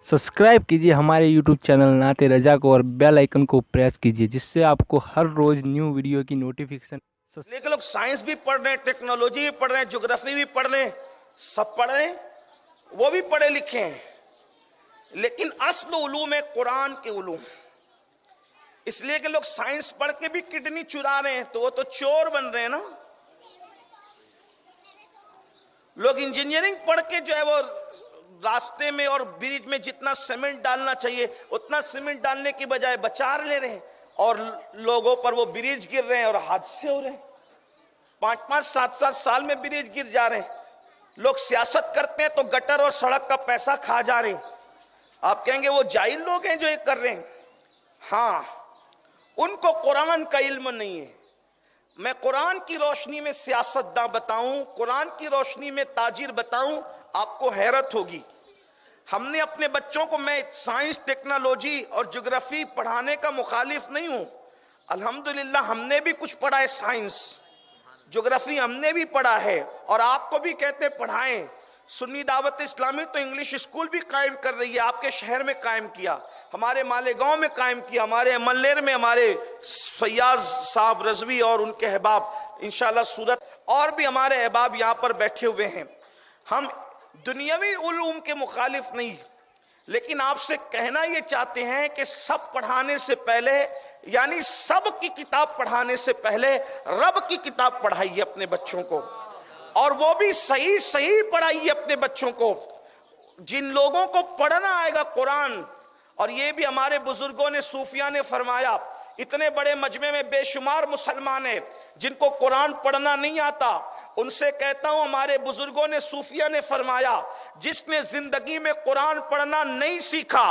Subscribe कीजिए हमारे YouTube channel नाते रजा को और बेल आइकन को प्रेस कीजिए, जिससे आपको हर रोज न्यू वीडियो की नोटिफिकेशन। लेकिन लोग साइंस भी पढ़ रहे हैं, टेक्नोलॉजी भी पढ़ रहे हैं, ज्योग्राफी भी पढ़ रहे हैं, सब पढ़ रहे हैं, वो भी पढ़े लिखे हैं, लेकिन असल उलूम है कुरान के उलूम। इसलिए कि लोग साइंस पढ़ के भी किडनी चुरा रहे हैं, तो वो तो चोर बन रहे हैं ना। लोग इंजीनियरिंग पढ़ के जो है वो रास्ते में और ब्रिज में जितना सीमेंट डालना चाहिए उतना सीमेंट डालने की बजाय बचा ले रहे हैं, और लोगों पर वो ब्रिज गिर रहे हैं और हादसे हो रहे हैं। 5-5, 7-7 साल में ब्रिज गिर जा रहे हैं। लोग सियासत करते हैं तो गटर और सड़क का पैसा खा जा रहे हैं। आप कहेंगे वो जाहिल लोग हैं जो ये कर रहे हैं। हाँ, उनको कुरान का इल्म नहीं है। मैं कुरान की रोशनी में सियासतदां बताऊं, कुरान की रोशनी में ताजिर बताऊं, आपको हैरत होगी। हमने अपने बच्चों को, मैं साइंस, टेक्नोलॉजी और ज्योग्राफी पढ़ाने का मुखालिफ नहीं हूं। अल्हम्दुलिल्लाह हमने भी कुछ पढ़ा है, साइंस ज्योग्राफी हमने भी पढ़ा है, और आपको भी कहते पढ़ाएं। सुन्नी दावत इस्लामी तो इंग्लिश स्कूल भी कायम कर रही है, आपके शहर में कायम किया, हमारे मालेगांव में कायम किया, हमारे मल्लेर में हमारे फैयाज साहब रजवी और उनके अहबाब, इंशाल्लाह सूरत, और भी हमारे अहबाब यहाँ पर बैठे हुए हैं। हम दुनियावी उलूम के मुखालिफ नहीं, लेकिन आपसे कहना ये चाहते हैं कि सब पढ़ाने से पहले, यानी सब की किताब पढ़ाने से पहले रब की किताब पढ़ाइए अपने बच्चों को, और वो भी सही सही पढ़ाइए अपने बच्चों को। जिन लोगों को पढ़ना आएगा कुरान, और ये भी हमारे बुजुर्गों ने, सूफिया ने फरमाया, इतने बड़े मजमे में बेशुमार मुसलमान हैं जिनको कुरान पढ़ना नहीं आता। उनसे कहता हूं, हमारे बुजुर्गों ने, सूफिया ने फरमाया, जिसने जिंदगी में कुरान पढ़ना नहीं सीखा,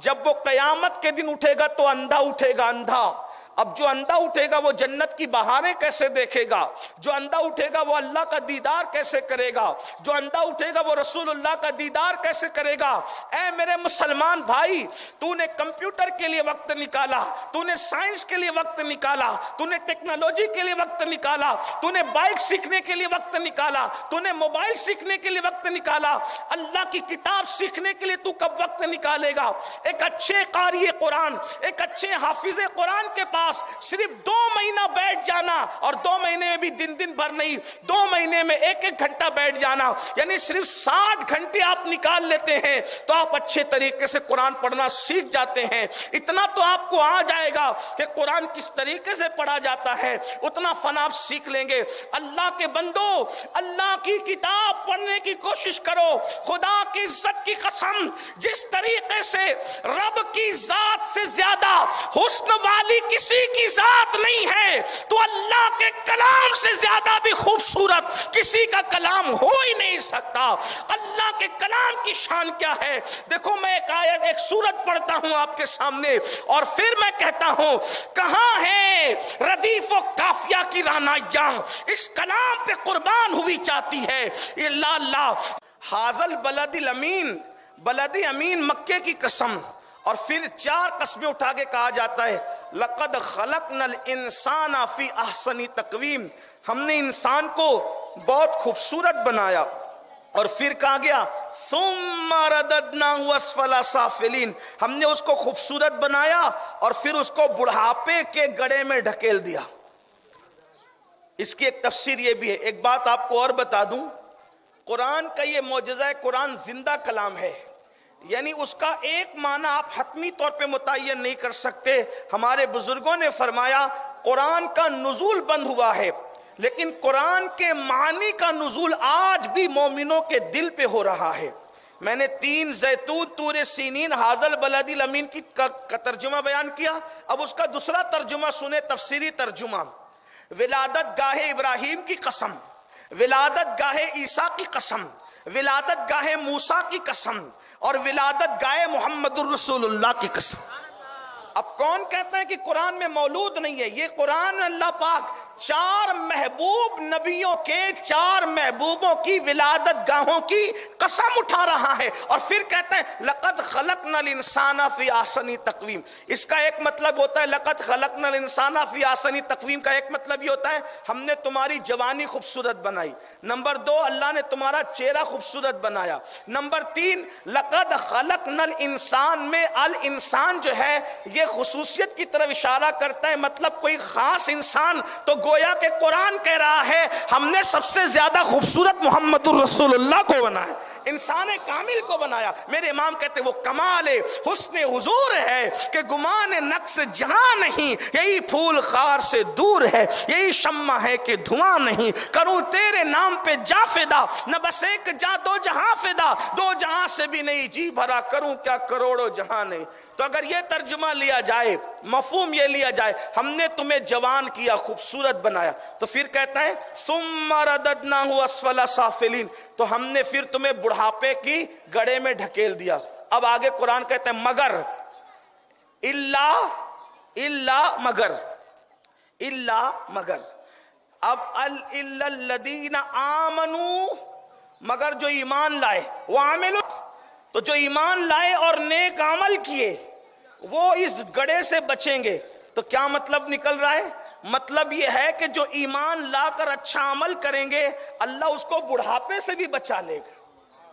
जब वो कयामत के दिन उठेगा तो अंधा उठेगा, अंधा। अब जो अंधा उठेगा वो जन्नत की बहारें कैसे देखेगा? जो अंधा उठेगा वो अल्लाह का दीदार कैसे करेगा? जो अंधा उठेगा वो रसूलुल्लाह का दीदार कैसे करेगा? ऐ मेरे मुसलमान भाई, तूने कंप्यूटर के लिए वक्त निकाला, तूने साइंस के लिए वक्त निकाला, तूने टेक्नोलॉजी के लिए वक्त निकाला, तूने बाइक सीखने के लिए वक्त निकाला, तूने मोबाइल सीखने के लिए वक्त निकाला, अल्लाह की किताब सीखने के लिए तू कब वक्त निकालेगा? एक अच्छे कारी कुरान, एक अच्छे हाफिज कुरान के पास सिर्फ 2 महीना बैठ जाना, और 2 महीने में भी दिन भर नहीं, 2 महीने में 1-1 घंटा बैठ जाना, यानी सिर्फ 60 घंटे आप निकाल लेते हैं तो आप अच्छे तरीके से कुरान पढ़ना सीख जाते हैं। इतना तो आपको आ जाएगा कि कुरान किस तरीके से पढ़ा जाता है, उतना फन आप सीख लेंगे। अल्लाह के बंदो, अल्लाह की किताब पढ़ने की कोशिश करो। खुदा की इज्जत की कसम, जिस तरीके से रब की जात से ज्यादा हुस्न वाली किसी की जात नहीं है, तो अल्लाह के कलाम से ज्यादा भी खूबसूरत किसी का कलाम हो ही नहीं सकता। अल्लाह के कलाम की शान क्या है? देखो, मैं एक आयत, एक सूरत पढ़ता हूं आपके सामने, और फिर मैं कहता हूं, कहां है रदीफ व काफिया की रानाइयां, इस कलाम पे कुर्बान हुई चाहती है। ये ला हाजल बलदिल अमीन, बलदी अमीन मक्के की कसम, और फिर 4 कस्में उठा के कहा जाता है, लक़द खलक़नल इंसाना फी अहसनी तक़वीम, हमने इंसान को बहुत खूबसूरत बनाया। और फिर कहा गया, सुम्मा रददनाहु अस्फला साफिलीन, हमने उसको खूबसूरत बनाया और फिर उसको बुढ़ापे के गड्ढे में ढकेल दिया। इसकी एक तफसीर ये भी है। एक बात आपको और बता दूं, कुरान का ये मौजज़ा है, कुरान जिंदा कलाम है, यानी उसका एक माना आप हतमी तौर पे मुतय्यन नहीं कर सकते। हमारे बुजुर्गों ने फरमाया, कुरान का नुज़ूल बंद हुआ है, लेकिन कुरान के मानी का नुज़ूल आज भी मोमिनों के दिल पे हो रहा है। मैंने 3 ज़ैतून, तूर सीनीन, हाज़ल बलदिल अमीन की का तर्जुमा बयान किया। अब उसका दूसरा तर्जुमा सुने, तफसीरी तर्जुमा। विलादत गाहे इब्राहिम की कसम, विलादत गाहे ईसा की कसम, विलादत गाहे मूसा की कसम, और विलादत गाहे मोहम्मदुर रसूलुल्लाह की कसम। अब कौन कहता है कि कुरान में मौलूद नहीं है? ये कुरान अल्लाह पाक चार महबूब नबियों के, चार महबूबों की विलादत गाहों की कसम उठा रहा है और फिर कहते हैं लक़द खलक़नल इंसाना फी ahsani तक़वीम। इसका एक मतलब होता है, लक़द खलक़नल इंसाना फी ahsani तक़वीम का एक मतलब ये होता है हमने तुम्हारी जवानी खूबसूरत बनाई। नंबर 2, अल्लाह ने तुम्हारा चेहरा खूबसूरत बनाया। नंबर 3, लक़द खलक़नल इंसान में अल इंसान जो है ये खुसूसियत की तरफ इशारा करता है, मतलब कोई खास इंसान। तो गोया के कुरान कह रहा है हमने सबसे ज्यादा खूबसूरत मोहम्मदुर रसूलुल्लाह को बनाया, इंसान कामिल को बनाया। मेरे इमाम कहते वो कमाल हुस्न हुजूर है कि गुमान नक्स जहां नहीं, यही फूल खार से दूर है, यही शम्मा है कि धुआं नहीं। करूं तेरे नाम पे जा फिदा, न बस एक जा दो जहां फिदा, दो जहां से भी नहीं जी भरा, करूं क्या करोड़ों जहां नहीं। तो अगर ये तर्जुमा लिया जाए, मफहूम ये लिया जाए हमने तुम्हें जवान किया, खूबसूरत बनाया, तो फिर कहता है सुम्मा रददनाहु अस्फला साफिलीन, तो हमने फिर तुम्हें बुढ़ापे की गड़े में ढकेल दिया। अब आगे कुरान कहता है मगर, इल्ला मगर। अब इल्लल्लदीना आमनू, मगर जो ईमान लाए, वो आमिलू, तो जो ईमान लाए और नेक अमल किए वो इस गड़े से बचेंगे। तो क्या मतलब निकल रहा है? मतलब ये है कि जो ईमान लाकर अच्छा अमल करेंगे अल्लाह उसको बुढ़ापे से भी बचा लेगा।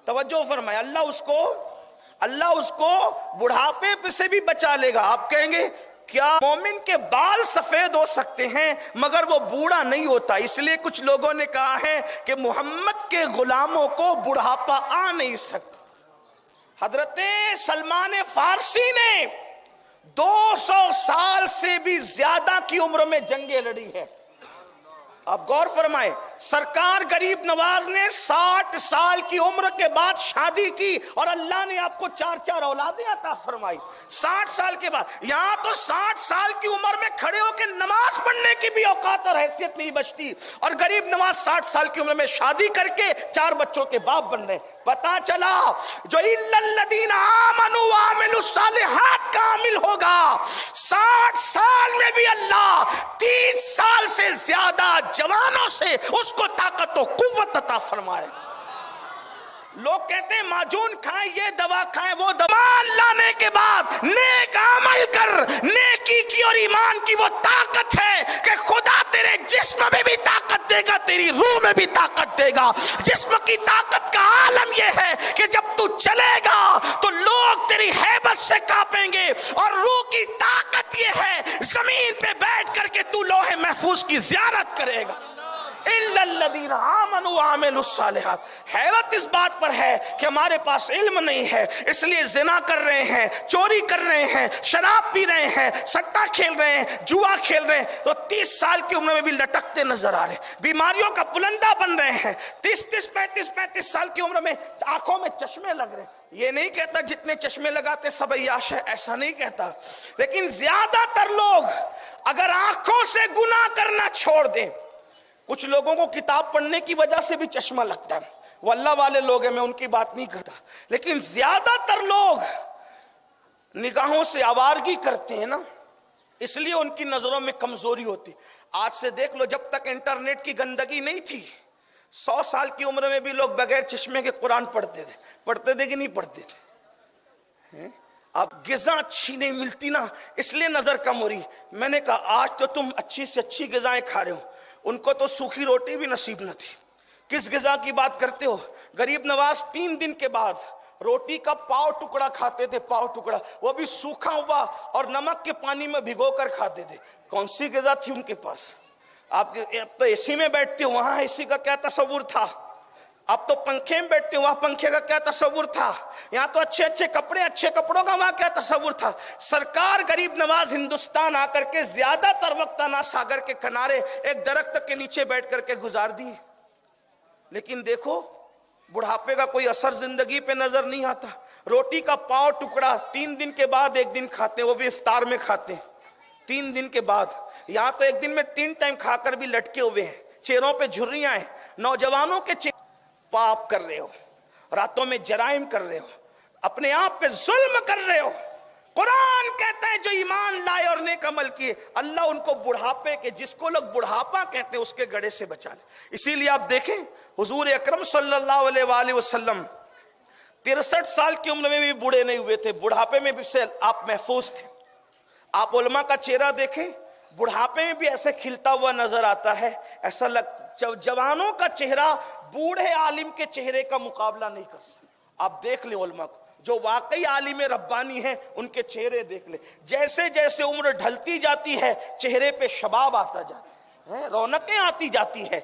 तवज्जो फरमाए, अल्लाह उसको बुढ़ापे से भी बचा लेगा। आप कहेंगे क्या मोमिन के बाल सफेद हो सकते हैं मगर वो बूढ़ा नहीं होता? इसलिए कुछ लोगों ने कहा है कि मोहम्मद के गुलामों को बुढ़ापा आ नहीं सकता। हजरत सलमान फारसी ने 200 साल से भी ज्यादा की उम्र में जंगें लड़ी है। आप गौर फरमाए, सरकार गरीब नवाज ने 60 साल की उम्र के बाद शादी की और अल्लाह ने आपको 4 औलादें अता फरमाई 60 साल के बाद। यहां तो 60 साल की उम्र में खड़े होकर नमाज पढ़ने की भी औकात और हैसियत नहीं बचती, और गरीब नवाज 60 साल की उम्र में शादी करके 4 बच्चों के बाप बन रहे। पता चला जो इल्लल्लदीना आमनू व अमिलुस सालिहात का आमिल होगा 60 साल में भी अल्लाह 30 साल से ज्यादा जवानों से उसको ताकत और कुव्वत अता फरमाए। लोग कहते हैं माजून खाएं, ये दवा खाएं, वो दवा लाने के बाद नेक अमल कर, नेकी की और ईमान की वो ताकत है कि खुदा तेरे जिस्म में भी ताकत देगा, तेरी रूह में भी ताकत देगा। जिस्म की ताकत का आलम ये है कि जब तू चलेगा तो लोग तेरी हैबत से कांपेंगे, और रूह की ताकत ये है जमीन पे बैठ करके तू लोहे महफूज की ज़ियारत करेगा। इल्लल्लदीना आमनू व अमिलुस सालिहात। हैरत इस बात पर है कि हमारे पास इल्म नहीं है, इसलिए जिना कर रहे हैं, चोरी कर रहे हैं, शराब पी रहे हैं, सट्टा खेल रहे हैं, जुआ खेल रहे हैं, तो 30 साल की उम्र में भी लटकते नजर आ रहे हैं, बीमारियों का पुलंदा बन रहे हैं। 30-35 साल की उम्र में आंखों में चश्मे लग रहे हैं। ये नहीं कहता जितने चश्मे लगाते सब अय्याश है, ऐसा नहीं कहता, लेकिन ज्यादातर लोग अगर आंखों से गुनाह करना छोड़ दें, कुछ लोगों को किताब पढ़ने की वजह से भी चश्मा लगता है, वो अल्लाह वाले लोग हैं, मैं उनकी बात नहीं करता, लेकिन ज्यादातर लोग निगाहों से आवारगी करते हैं ना, इसलिए उनकी नजरों में कमजोरी होती। आज से देख लो, जब तक इंटरनेट की गंदगी नहीं थी 100 साल की उम्र में भी लोग बगैर चश्मे के कुरान पढ़ते थे कि नहीं पढ़ते थे? अब ग़िज़ा अच्छी नहीं मिलती ना, इसलिए नजर कम हो रही। मैंने कहा आज तो तुम अच्छी से अच्छी ग़िज़ाएं खा रहे हो, उनको तो सूखी रोटी भी नसीब न थी। किस ग़िज़ा की बात करते हो? गरीब नवाज 3 दिन के बाद रोटी का पाव टुकड़ा खाते थे, पाव टुकड़ा, वो भी सूखा हुआ और नमक के पानी में भिगोकर खाते थे। कौन सी ग़िज़ा थी उनके पास? आप तो एसी में बैठते हो, वहां एसी का क्या तस्वुर था? आप तो पंखे में बैठते हो, वहां पंखे का क्या तस्वुर था? यहाँ तो अच्छे अच्छे कपड़े, अच्छे कपड़ों का वहां क्या तस्वुर था? सरकार गरीब नवाज हिंदुस्तान आकर के ज्यादातर वक्त अना सागर के किनारे एक दरख्त के नीचे बैठ करके गुजार दी, लेकिन देखो बुढ़ापे का कोई असर जिंदगी पे नजर नहीं आता। रोटी का पाव टुकड़ा 3 दिन के बाद 1 दिन खाते हैं, वो भी इफ्तार में खाते हैं 3 दिन के बाद। यहाँ तो 1 दिन में 3 टाइम खाकर भी लटके हुए हैं, चेहरों पे झुर्रियां हैं। नौजवानों के पाप कर रहे हो, रातों में जराइम कर रहे हो, अपने आप पे जुल्म कर रहे हो, قرآن کہتا ہے جو ایمان لائے اور نیک عمل کیے اللہ ان کو بڑھاپے کے، جس کو لوگ بڑھاپا کہتے ہیں، اس کے گڑھے سے بچا لے۔ اسی لیے آپ دیکھیں حضور اکرم صلی اللہ علیہ وآلہ وسلم 63 سال کی عمر میں بھی بوڑھے نہیں ہوئے تھے، بڑھاپے میں بھی سے آپ محفوظ تھے۔ آپ علماء کا چہرہ دیکھیں، بڑھاپے میں بھی ایسے کھلتا ہوا نظر آتا ہے، ایسا جوانوں کا چہرہ بوڑھے عالم کے چہرے کا مقابلہ نہیں کر سکتا۔ آپ دیکھ لیں علماء کو، جو واقعی عالم ربانی ہیں ان کے چہرے دیکھ لیں، جیسے جیسے عمر ڈھلتی جاتی ہے چہرے پہ شباب آتا جاتا ہے، رونقیں آتی جاتی ہے۔